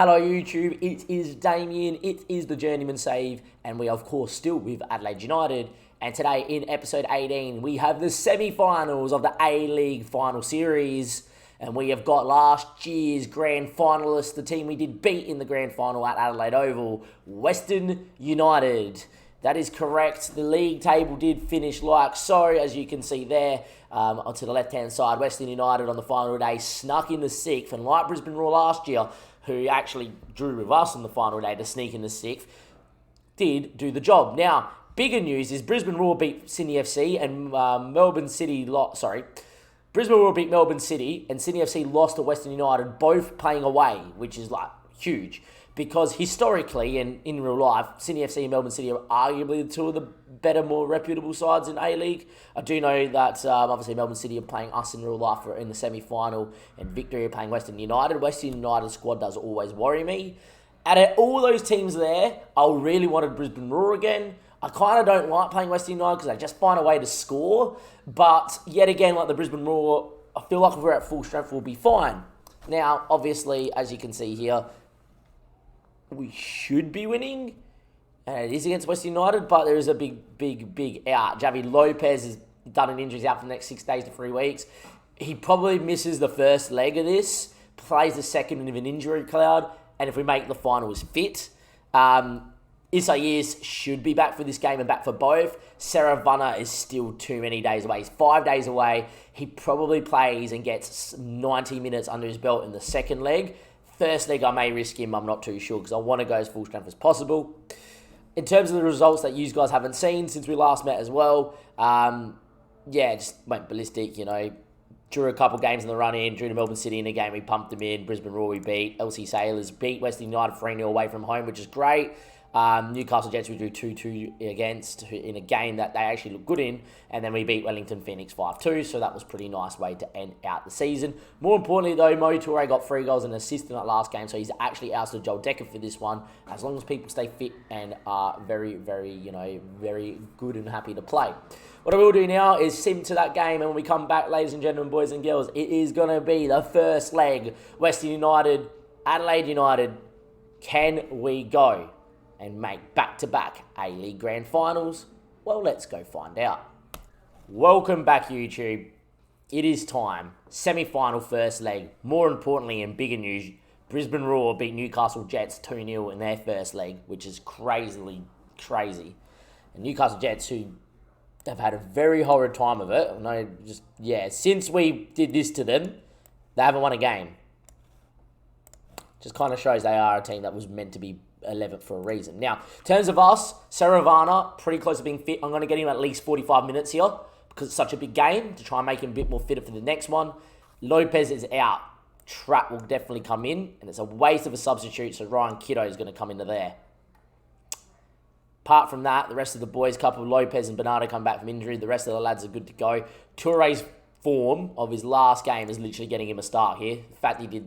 Hello YouTube, it is Damian, it is the Journeyman save, and we are of course still with Adelaide United. And today in episode 18, we have the semi-finals of the A-League final series. And we have got last year's grand finalists, the team we did beat in the grand final at Adelaide Oval, Western United. That is correct. The league table did finish like so, as you can see there. Onto the left-hand side, Western United on the final day snuck in the sixth, and like Brisbane Roar last year, who actually drew with us on the final day to sneak in the sixth, did do the job. Now, bigger news is Brisbane Roar beat Sydney FC and Brisbane Roar beat Melbourne City and Sydney FC lost to Western United, both playing away, which is like huge. Because historically and in real life, Sydney FC and Melbourne City are arguably the two of the better, more reputable sides in A-League. I do know that obviously Melbourne City are playing us in real life in the semi-final, and Victory are playing Western United. Western United's squad does always worry me. Out of all those teams there, I really wanted Brisbane Roar again. I kind of don't like playing Western United because they just find a way to score. But yet again, like the Brisbane Roar, I feel like if we're at full strength, we'll be fine. Now, obviously, as you can see here, we should be winning, and it is against Western United, but there is a big out. Javi Lopez has done an injury, he's out for the next 6 days to 3 weeks. He probably misses the first leg of this, plays the second of an injury cloud, and if we make the finals fit, Isaias should be back for this game and back for both. Saravana is still too many days away. He's 5 days away. He probably plays and gets 90 minutes under his belt in the second leg. First leg, I may risk him. I'm not too sure because I want to go as full strength as possible. In terms of the results that you guys haven't seen since we last met as well, just went ballistic, Drew a couple games in the run-in, drew to Melbourne City in a game, we pumped them in. Brisbane Roar we beat. LC Sailors beat Western United 3-0 away from home, which is great. Newcastle Jets we drew 2-2 against in a game that they actually looked good in, and then we beat Wellington Phoenix 5-2, so that was a pretty nice way to end out the season. More importantly though, Mo Toure got 3 goals and an assist in that last game, so he's actually ousted Joel Decker for this one, as long as people stay fit and are very good and happy to play. What I will do now is sim to that game, and when we come back, ladies and gentlemen, boys and girls, it is going to be the first leg, Western United, Adelaide United. Can we go and make back-to-back A-League Grand Finals? Well, let's go find out. Welcome back, YouTube. It is time. Semi-final first leg. More importantly and bigger news, Brisbane Roar beat Newcastle Jets 2-0 in their first leg, which is crazy. And Newcastle Jets, who have had a very horrid time of it. Since we did this to them, they haven't won a game. Just kind of shows they are a team that was meant to be 11th for a reason. Now, in terms of us, Saravana, pretty close to being fit. I'm going to get him at least 45 minutes here because it's such a big game to try and make him a bit more fitter for the next one. Lopez is out. Trapp will definitely come in, and it's a waste of a substitute, so Ryan Kiddo is going to come into there. Apart from that, the rest of the boys, couple Lopez and Bernardo come back from injury. The rest of the lads are good to go. Toure's form of his last game is literally getting him a start here. The fact he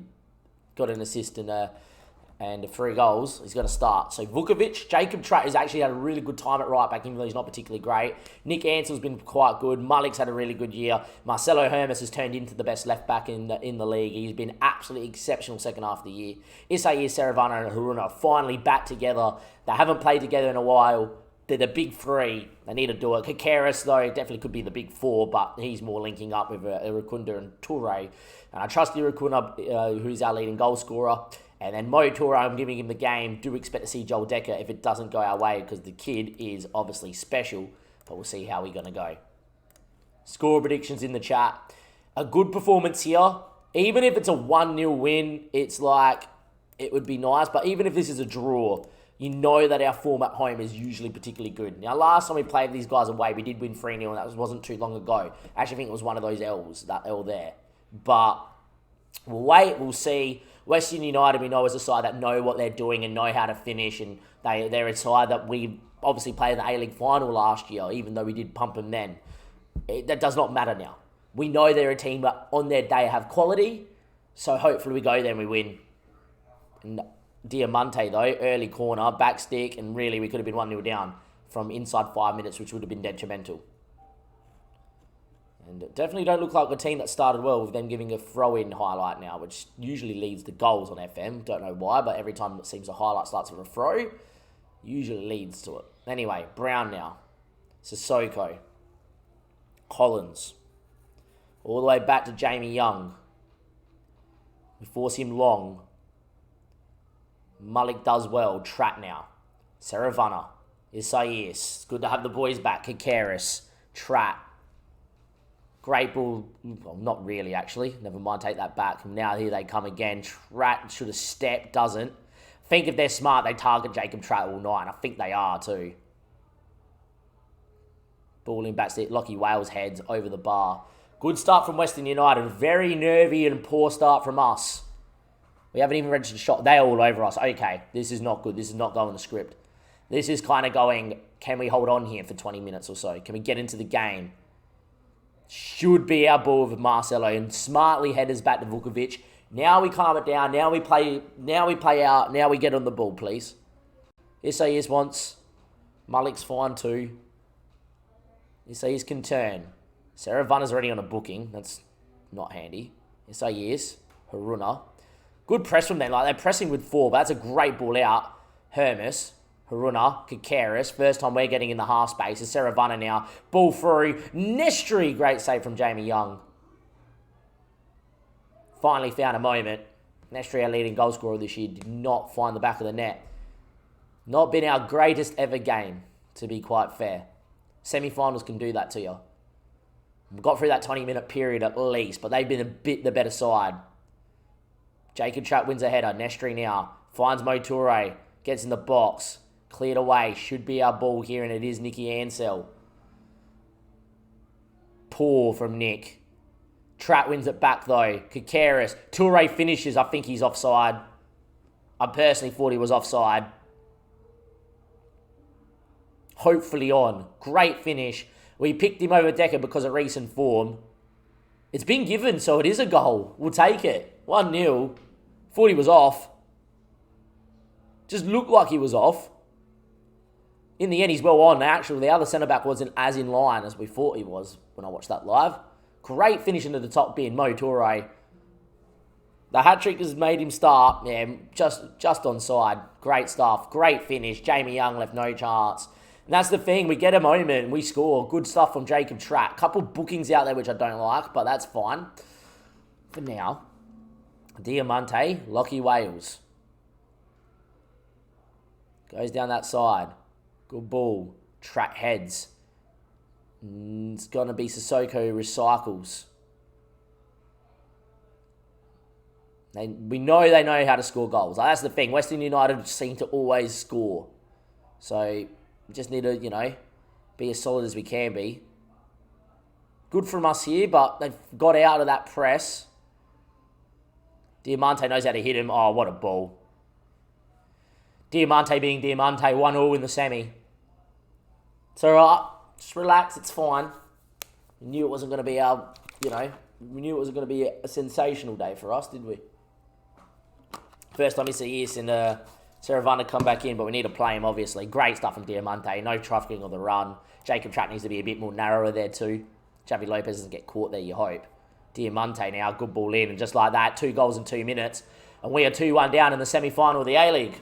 got an assist and 3 goals, he's going to start. So Vukovic, Jacob Trapp has actually had a really good time at right back, even though he's not particularly great. Nick Ansell's been quite good. Malik's had a really good year. Marcelo Hermes has turned into the best left back in the league. He's been absolutely exceptional second half of the year. Isaias, Saravana and Haruna are finally back together. They haven't played together in a while. They're the big three. They need to do it. Kakeris, though, definitely could be the big four, but he's more linking up with Irakunda and Toure. And I trust Irakunda, who's our leading goal scorer. And then Mo Toure, I'm giving him the game. Do expect to see Joel Decker if it doesn't go our way, because the kid is obviously special, but we'll see how we're going to go. Score predictions in the chat. A good performance here. Even if it's a 1-0 win, it's like, it would be nice. But even if this is a draw, you know that our form at home is usually particularly good. Now, last time we played these guys away, we did win 3-0, and that wasn't too long ago. I actually think it was one of those L's, that L there. But we'll wait, we'll see. Western United, we know, is a side that know what they're doing and know how to finish, and they're a side that we obviously played in the A-League final last year, even though we did pump them then. That does not matter now. We know they're a team that on their day have quality, so hopefully we go there and we win. And Diamante, though, early corner, back stick, and really we could have been 1-0 down from inside 5 minutes, which would have been detrimental. And it definitely don't look like a team that started well with them giving a throw-in highlight now, which usually leads to goals on FM. Don't know why, but every time it seems a highlight starts with a throw, usually leads to it. Anyway, Brown now. Sissoko. Collins. All the way back to Jamie Young. We force him long. Malik does well. Tratt now. Saravana. Isaias. It's good to have the boys back. Kakaris. Tratt. Great ball. Well, not really, actually. Never mind, take that back. Now here they come again. Tratt should have stepped. Doesn't. I think if they're smart, they target Jacob Tratt all night. And I think they are too. Ball in back to Lockie Wales heads over the bar. Good start from Western United. Very nervy and poor start from us. We haven't even registered a shot. They're all over us. Okay, this is not good. This is not going the script. This is kind of going, can we hold on here for 20 minutes or so? Can we get into the game? Should be our ball with Marcelo. And smartly headers back to Vukovic. Now we calm it down. Now we play out. Now we get on the ball, please. Isaias wants. Malik's fine too. Isaias can turn. Saravana's already on a booking. That's not handy. Isaias. Haruna. Good press from them. Like, they're pressing with 4, but that's a great ball out. Hermes. Haruna. Kakaris. First time we're getting in the half space. It's Saravana now. Ball through. Nestri. Great save from Jamie Young. Finally found a moment. Nestri, our leading goal scorer this year, did not find the back of the net. Not been our greatest ever game, to be quite fair. Semi-finals can do that to you. We got through that 20-minute period at least, but they've been a bit the better side. Jacob Tratt wins a header. Nestri now finds Moture. Gets in the box. Cleared away. Should be our ball here, and it is Nicky Ansell. Poor from Nick. Tratt wins it back, though. Kakaris. Toure finishes. I think he's offside. I personally thought he was offside. Hopefully on. Great finish. We picked him over Decker because of recent form. It's been given, so it is a goal. We'll take it. 1-0. Thought he was off. Just looked like he was off. In the end, he's well on. Actually, the other centre-back wasn't as in line as we thought he was when I watched that live. Great finish into the top bin. Moture. The hat-trick has made him start. Yeah, just onside. Great stuff. Great finish. Jamie Young left no chance. And that's the thing. We get a moment and we score. Good stuff from Jacob Tratt. Couple bookings out there which I don't like, but that's fine. For now, Diamante, Lockie Wales. Goes down that side. Good ball. Tratt heads. It's going to be Sissoko recycles. We know they know how to score goals. That's the thing. Western United seem to always score. So, we just need to, be as solid as we can be. Good from us here, but they've got out of that press. Diamante knows how to hit him. Oh, what a ball. Diamante being Diamante. 1-1 in the semi. It's alright. Just relax. It's fine. We knew it wasn't going to be we knew it was going to be a sensational day for us, did we? First time we see Is and Saravana come back in, but we need to play him, obviously. Great stuff from Diamante. No trafficking on the run. Jacob Tratt needs to be a bit more narrower there too. Xavi Lopez doesn't get caught there, you hope. Diamante now, good ball in, and just like that, 2 goals in 2 minutes. And we are 2-1 down in the semi-final of the A-League.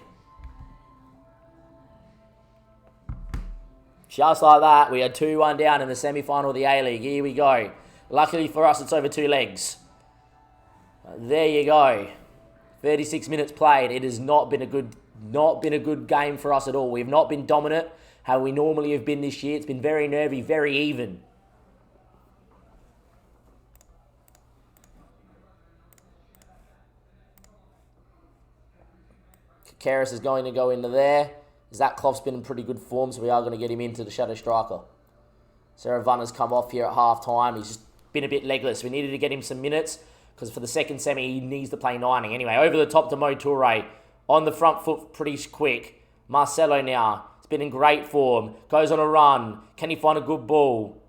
Just like that, we are 2-1 down in the semi-final of the A-League. Here we go. Luckily for us, it's over 2 legs. There you go. 36 minutes played. It has not been a good game for us at all. We have not been dominant how we normally have been this year. It's been very nervy, very even. Kakaris is going to go into there. Zach Clough's been in pretty good form, so we are going to get him into the shadow striker. Saravana's come off here at half-time. He's just been a bit legless. We needed to get him some minutes, because for the second semi, he needs to play 90. Anyway, over the top to Moture. On the front foot pretty quick. Marcelo now. It's been in great form. Goes on a run. Can he find a good ball?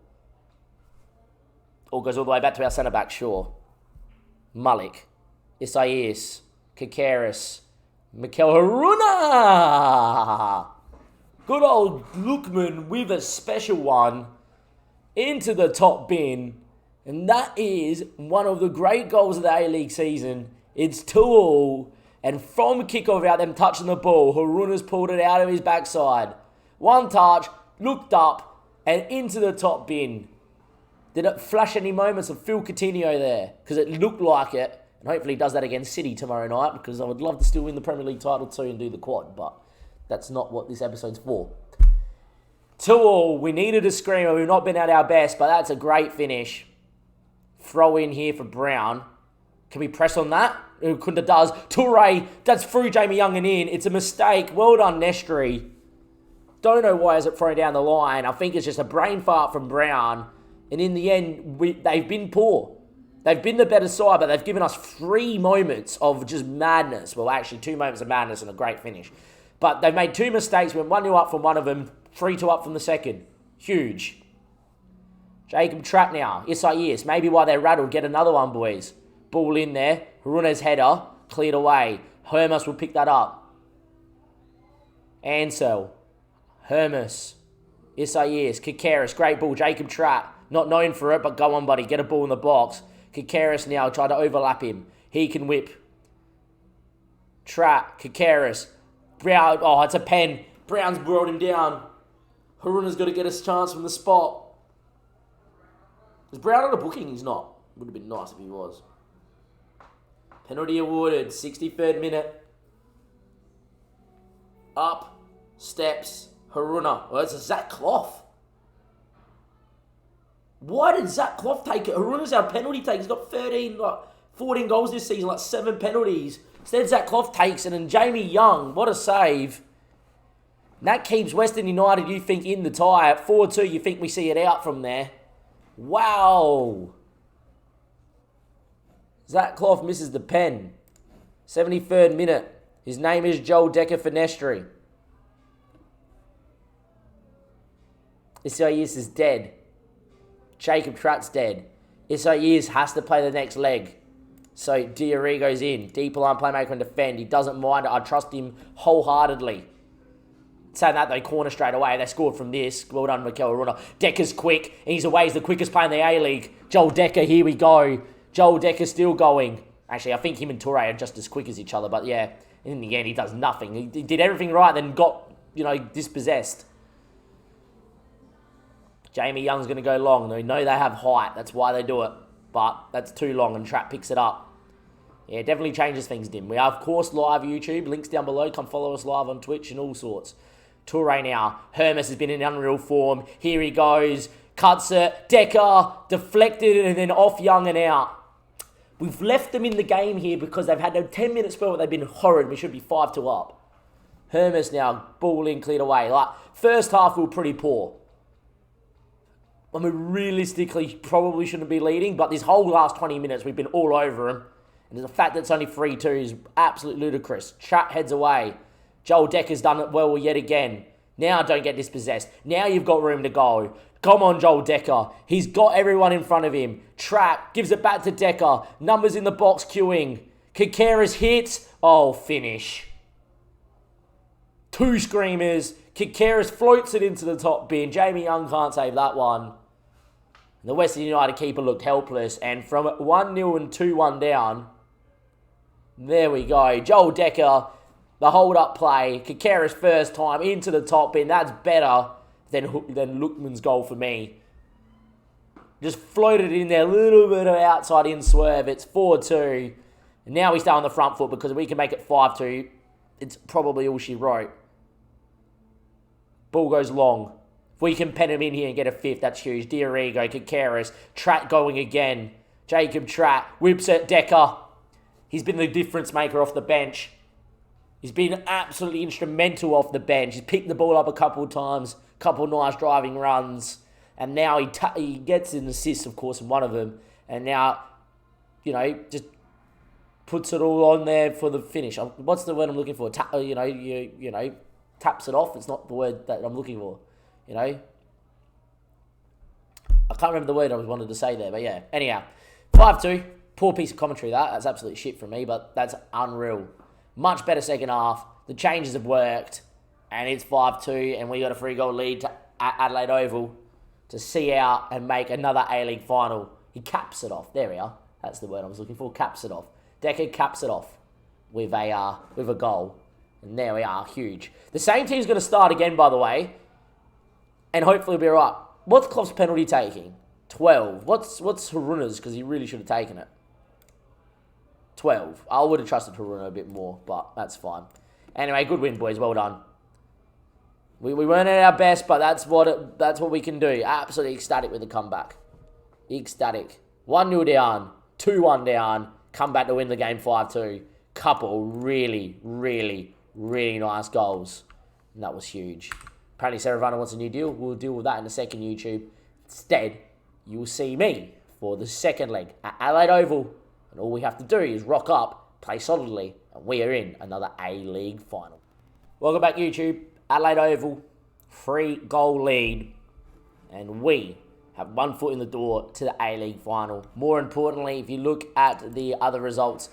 Or goes all the way back to our centre-back, sure. Malik. Isaias. Kakaris. Mikel Haruna! Good old Lookman with a special one. Into the top bin. And that is one of the great goals of the A-League season. It's 2-2. And from kickoff without them touching the ball, Haruna's pulled it out of his backside. One touch, looked up, and into the top bin. Did it flash any moments of Phil Coutinho there? Because it looked like it. And hopefully he does that against City tomorrow night, because I would love to still win the Premier League title too and do the quad. But that's not what this episode's for. 2-2. We needed a screamer. We've not been at our best, but that's a great finish. Throw in here for Brown. Can we press on that? Kunda does. Toure, that's through Jamie Young and in. It's a mistake. Well done, Nestri. Don't know why is it thrown down the line. I think it's just a brain fart from Brown. And in the end, they've been poor. They've been the better side, but they've given us 3 moments of just madness. Well, actually, 2 moments of madness and a great finish. But they've made 2 mistakes. We went 1-0 up from one of them, 3-2 up from the second. Huge. Jacob Trapp now. Isaias. Maybe while they're rattled, get another one, boys. Ball in there. Haruna's header. Cleared away. Hermes will pick that up. Ansel. Hermes. Isaias. Kikeris. Great ball. Jacob Trapp. Not known for it, but go on, buddy. Get a ball in the box. Kikeris now. Try to overlap him. He can whip. Trapp. Kikeris. Brown. Oh, it's a pen. Brown's brought him down. Haruna's got to get a chance from the spot. Is Brown on a booking? He's not. Would have been nice if he was. Penalty awarded. 63rd minute. Up. Steps. Haruna. Oh, it's a Zach Clough. Why did Zach Clough take it? Haruna's our penalty taker. He's got 14 goals this season, 7 penalties. Instead, Zach Clough takes it, and Jamie Young, what a save. And that keeps Western United, you think, in the tie. At 4-2, you think we see it out from there. Wow. Zach Clough misses the pen. 73rd minute. His name is Joel Decker Finestri. Isaias is dead. Jacob Trapp's dead. Isaias has to play the next leg. So Diarra goes in. Deep line playmaker and defend. He doesn't mind it. I trust him wholeheartedly. Saying that, though, corner straight away. They scored from this. Well done, Mikel Aruna. Decker's quick, and he's away. He's the quickest player in the A-League. Joel Decker, here we go. Joel Decker's still going. Actually, I think him and Toure are just as quick as each other. But, yeah, in the end, he does nothing. He did everything right, then got, dispossessed. Jamie Young's going to go long. They know they have height. That's why they do it. But that's too long, and Trapp picks it up. Yeah, it definitely changes things, Dim. We are, of course, live YouTube. Links down below. Come follow us live on Twitch and all sorts. Toure now. Hermes has been in unreal form. Here he goes. Cuts it. Decker. Deflected and then off Young and out. We've left them in the game here because they've had a 10-minute spell where they've been horrid. We should be 5-2 up. Hermes now. Ball in, cleared away. First half, we were pretty poor. I mean, realistically, probably shouldn't be leading, but this whole last 20 minutes, we've been all over them. And the fact that it's only 3-2 is absolutely ludicrous. Chat heads away. Joel Decker's done it well yet again. Now don't get dispossessed. Now you've got room to go. Come on, Joel Decker. He's got everyone in front of him. Trap gives it back to Decker. Numbers in the box queuing. Kikeris hits. Oh, finish. 2 screamers. Kikeris floats it into the top bin. Jamie Young can't save that one. The Western United keeper looked helpless. And from 1-0 and 2-1 down, there we go. Joel Decker, the hold-up play. Kikeris first time into the top bin. That's better than Lookman's goal for me. Just floated in there. A little bit of outside in swerve. It's 4-2. And now we stay on the front foot because we can make it 5-2. It's probably all she wrote. Ball goes long. If we can pen him in here and get a 5th, that's huge. Diarrigo, Kikeris, Trapp going again. Jacob Trapp whips it. Decker. He's been the difference maker off the bench. He's been absolutely instrumental off the bench. He's picked the ball up a couple of times, couple of nice driving runs, and now he gets an assist, of course, in one of them, and now, just puts it all on there for the finish. What's the word I'm looking for? Taps it off. It's not the word that I'm looking for. I can't remember the word I wanted to say there, but yeah. Anyhow, 5-2. Poor piece of commentary, That's absolute shit from me, but that's unreal. Much better second half. The changes have worked, and it's 5-2, and we got a 3-goal lead to Adelaide Oval to see out and make another A-League final. He caps it off. There we are. That's the word I was looking for. Caps it off. Decker caps it off with a goal. And there we are. Huge. The same team's going to start again, by the way. And hopefully we'll be right. What's Klopp's penalty taking? 12. What's Haruna's? Because he really should have taken it. 12. I would have trusted Haruna a bit more, but that's fine. Anyway, good win, boys. Well done. We weren't at our best, but that's what we can do. Absolutely ecstatic with the comeback. Ecstatic. 1-0 down. 2-1 down. Come back to win the game 5-2. Couple really, really, really nice goals. And that was huge. Apparently Saravana wants a new deal. We'll deal with that in a second, YouTube. Instead, you will see me for the second leg at Adelaide Oval. And all we have to do is rock up, play solidly, and we are in another A-League final. Welcome back, YouTube. Adelaide Oval, 3-goal lead. And we have 1 foot in the door to the A-League final. More importantly, if you look at the other results,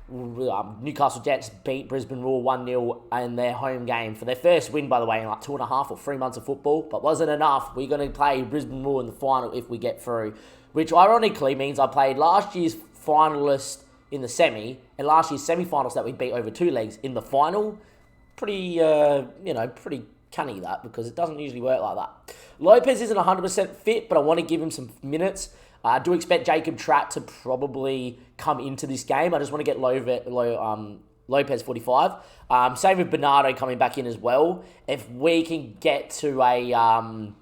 Newcastle Jets beat Brisbane Roar 1-0 in their home game for their first win, by the way, in like 2.5 or 3 months of football. But wasn't enough. We're going to play Brisbane Roar in the final if we get through, which ironically means I played last year's finalist in the semi and last year's semi-finals that we beat over 2 legs in the final. Pretty, pretty canny that, because it doesn't usually work like that. Lopez isn't 100% fit, but I want to give him some minutes. I do expect Jacob Trapp to probably come into this game. I just want to get Lopez 45. Same with Bernardo coming back in as well. If we can get to a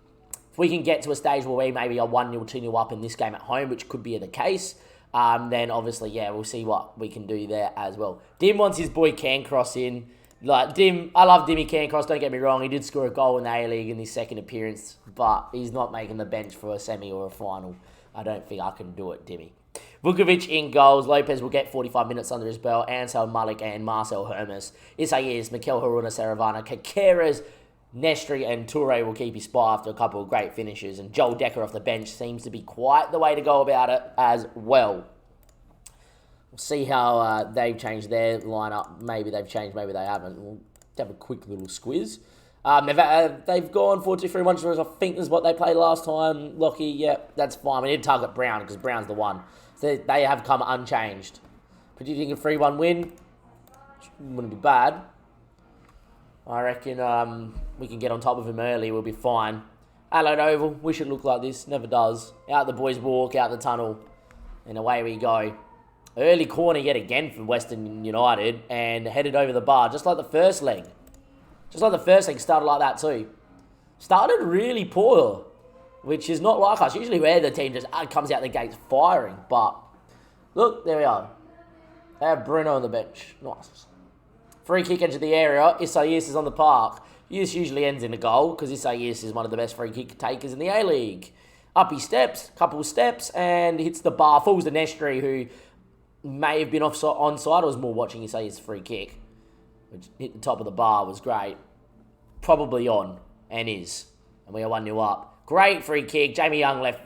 stage where we maybe are 1-0, 2-0 up in this game at home, which could be the case, then obviously, yeah, we'll see what we can do there as well. Dim wants his boy Cancross in. Like Dim, I love Dimmy Cancross, don't get me wrong. He did score a goal in the A-League in his second appearance, but he's not making the bench for a semi or a final. I don't think I can do it, Dimmy. Vukovic in goals. Lopez will get 45 minutes under his belt. Ansel Malik and Marcel Hermes. Isaias, Mikel Haruna, Saravana, Kakeras, Nestri and Toure will keep his spot after a couple of great finishes. And Joel Decker off the bench seems to be quite the way to go about it as well. We'll see how they've changed their lineup. Maybe they've changed, maybe they haven't. We'll have a quick little squiz. They've gone 4-2-3-1. I think is what they played last time. Lockie, yeah, that's fine. We need to target Brown because Brown's the one. So they have come unchanged. Predicting a 3-1 win. Wouldn't be bad. I reckon we can get on top of him early. We'll be fine. Adelaide Oval, we should look like this. Never does. Out the boys walk, out the tunnel. And away we go. Early corner yet again for Western United. And headed over the bar, just like the first leg. Just like the first leg started like that too. Started really poor, which is not like us. Usually where the team just comes out the gates firing. But look, there we are. They have Bruno on the bench. Nice. Free kick into the area. Isaias is on the park. This usually ends in a goal because Isaias is one of the best free kick takers in the A-League. Up he steps, couple of steps, and hits the bar. Falls to Nestri, who may have been onside. I was more watching Isaias' free kick, which hit the top of the bar, was great. Probably on, and is. And we are 1-0 up. Great free kick. Jamie Young left,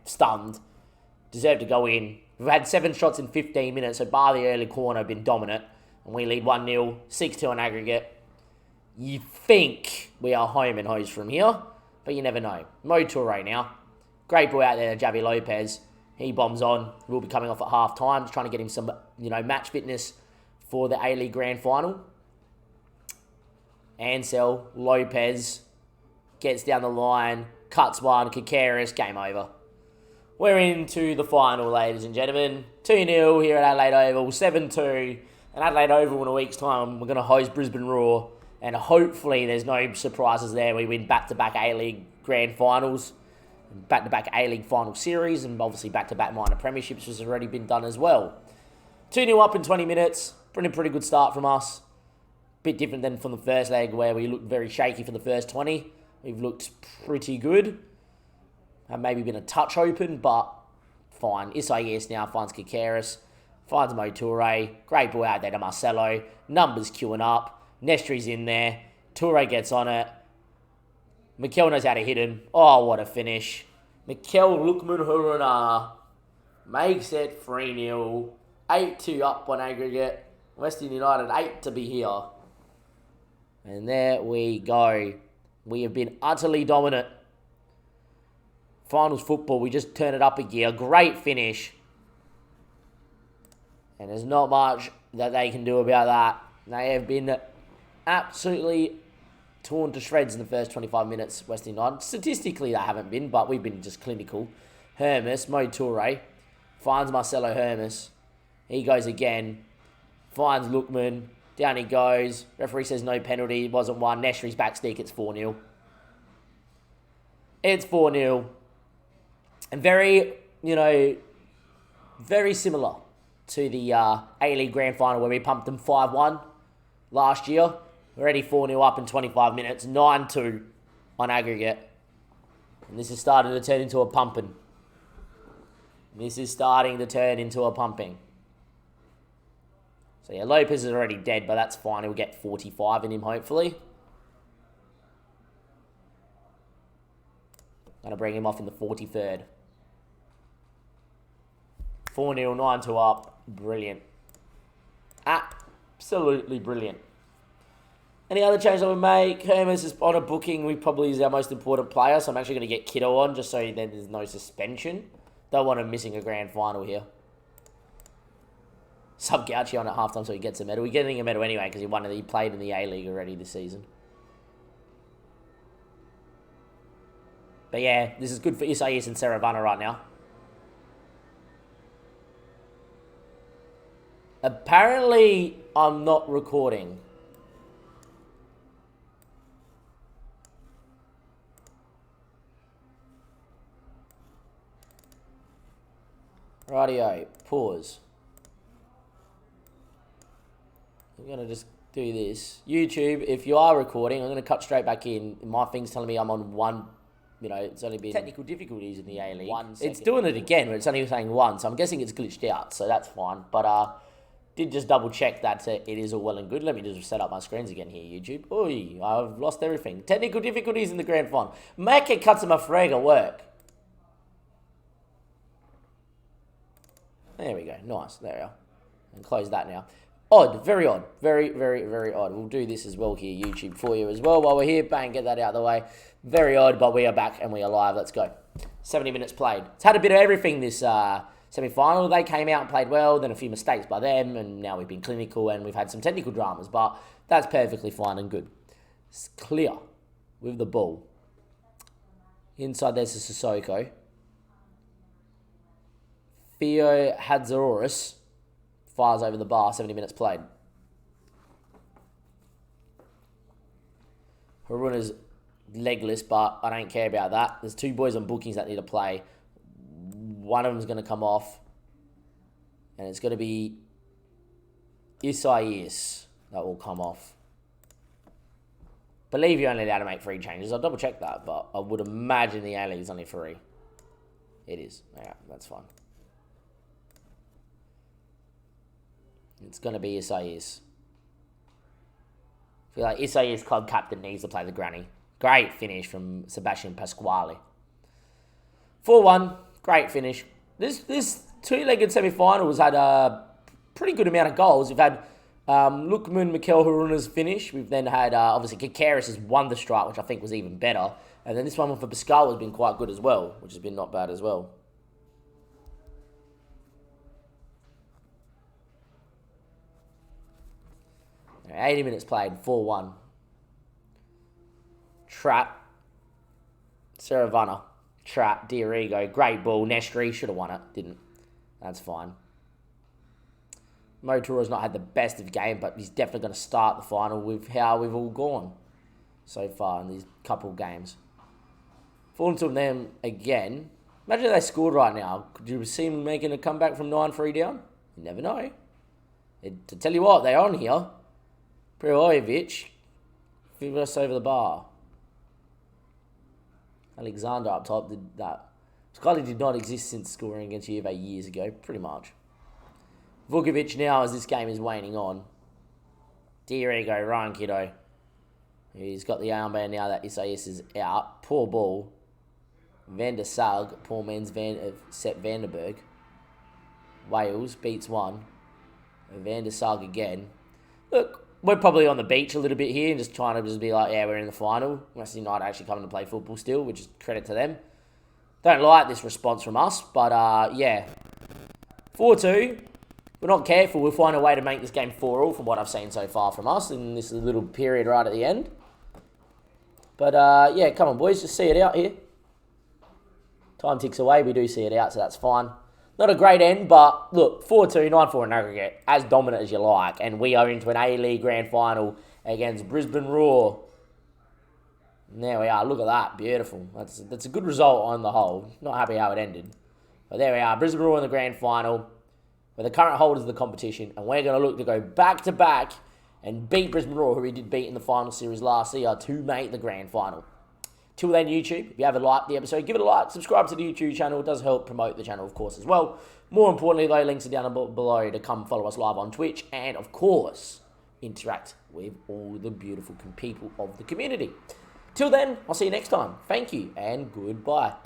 stunned. Deserved to go in. We've had 7 shots in 15 minutes, so bar the early corner, been dominant. And we lead 1-0, 6-2 on aggregate. You think we are home and hosed from here, but you never know. Mo Toure now. Great ball out there to Javi Lopez. He bombs on. We'll be coming off at half time, just trying to get him some, match fitness for the A-League Grand Final. Ansel, Lopez, gets down the line, cuts one, Kakeras, game over. We're into the final, ladies and gentlemen. 2-0 here at Adelaide Oval, 7-2. And Adelaide Oval in a week's time, we're going to host Brisbane Roar. And hopefully there's no surprises there. We win back-to-back A-League Grand Finals, back-to-back A-League Final Series, and obviously back-to-back minor premierships, which has already been done as well. 2-0 up in 20 minutes. Pretty good start from us. Bit different than from the first leg where we looked very shaky for the first 20. We've looked pretty good. Have maybe been a touch open, but fine. Isaias now finds Kakeras. Finds Mo Toure. Great ball out there to Marcelo. Numbers queuing up. Nestri's in there. Toure gets on it. Mikel knows how to hit him. Oh, what a finish. Mikel Lukman Haruna makes it 3-0. 8-2 up on aggregate. Western United 8 to be here. And there we go. We have been utterly dominant Finals football, we just turn it up a gear. Great finish. And there's not much that they can do about that. They have been absolutely torn to shreds in the first 25 minutes, Western United. Statistically, they haven't been, but we've been just clinical. Hermes, Mo Toure, finds Marcelo Hermes. He goes again. Finds Lookman. Down he goes. Referee says no penalty. It wasn't one. Neshri's back stick. It's 4-0. It's 4-0. And very, very similar to the A-League Grand Final where we pumped them 5-1 last year. Already 4-0 up in 25 minutes. 9-2 on aggregate. And this is starting to turn into a pumping. So yeah, Lopez is already dead, but that's fine. He'll get 45 in him, hopefully. Going to bring him off in the 43rd. 4-0, 9-2 up. Brilliant. Absolutely brilliant. Any other change I would make? Hermes is on a booking. We probably is our most important player, so I'm actually going to get Kiddo on just so then there's no suspension. Don't want him missing a grand final here. Sub Gauchi on at halftime so he gets a medal. We're getting a medal anyway because he played in the A-League already this season. But yeah, this is good for Isaias and Saravana right now. Apparently, I'm not recording. Rightio, pause. I'm going to just do this. YouTube, if you are recording, I'm going to cut straight back in. My thing's telling me I'm on one, it's only been technical difficulties in the A-League. It's doing it again, but it's only saying one, so I'm guessing it's glitched out, so that's fine. But did just double check that it is all well and good. Let me just set up my screens again here, YouTube. Oi, I've lost everything. Technical difficulties in the grand final. Make it cuts my frag work. There we go. Nice. There we are. And close that now. Odd. Very odd. Very, very, very odd. We'll do this as well here, YouTube, for you as well while we're here. Bang, get that out of the way. Very odd, but we are back and we are live. Let's go. 70 minutes played. It's had a bit of everything this semi-final. They came out and played well, then a few mistakes by them, and now we've been clinical and we've had some technical dramas, but that's perfectly fine and good. It's clear with the ball. Inside there's a Sissoko. Theo Hadzaroris fires over the bar, 70 minutes played. Haruna's legless, but I don't care about that. There's two boys on bookings that need to play. One of them's going to come off, and it's going to be Isaias that will come off. Believe you're only allowed to make 3 changes. I'll double check that, but I would imagine the A-League is only 3. It is. Yeah, that's fine. It's going to be Isaias. I feel like Isaias club captain needs to play the granny. Great finish from Sebastian Pasquale. 4-1. Great finish. This two-legged semi-final has had a pretty good amount of goals. We've had Lookman, Mikel Haruna's finish. We've then had, obviously, Kakaris has won the strike, which I think was even better. And then this one for Pascal has been quite good as well, which has been not bad as well. Right, 80 minutes played, 4-1. Trap. Saravana. Trap. Diarigo. Great ball. Nestri should have won it. Didn't. That's fine. Motoro's not had the best of game, but he's definitely going to start the final with how we've all gone so far in these couple games. Falling to them again. Imagine if they scored right now. Could you see them making a comeback from 9-3 down? You never know. To tell you what, they're on here. Prijovic. Flew us over the bar. Alexander up top did that. Scully did not exist since scoring against Juve years ago, pretty much. Vukovic now, as this game is waning on. Diego, Ryan Kiddo. He's got the armband now that Isaias is out. Poor ball. Van der Sag, poor man's Sepp Vandenberg. Wales beats 1. Van der Sag again. Look, we're probably on the beach a little bit here and just trying to just be like, yeah, we're in the final. Western United actually coming to play football still, which is credit to them. Don't like this response from us, but yeah. 4-2. We're not careful, we'll find a way to make this game 4-all from what I've seen so far from us in this little period right at the end. But yeah, come on boys, just see it out here. Time ticks away, we do see it out, so that's fine. Not a great end, but look, 4-2, 9-4 in aggregate, as dominant as you like. And we are into an A-League Grand Final against Brisbane Roar. And there we are, look at that, beautiful. That's a good result on the whole. Not happy how it ended. But there we are, Brisbane Roar in the Grand Final. We're the current holders of the competition, and we're going to look to go back-to-back and beat Brisbane Roar, who we did beat in the final series last year, to make the Grand Final. Till then, YouTube, if you haven't liked the episode, give it a like, subscribe to the YouTube channel. It does help promote the channel, of course, as well. More importantly, though, links are down below to come follow us live on Twitch and, of course, interact with all the beautiful people of the community. Till then, I'll see you next time. Thank you and goodbye.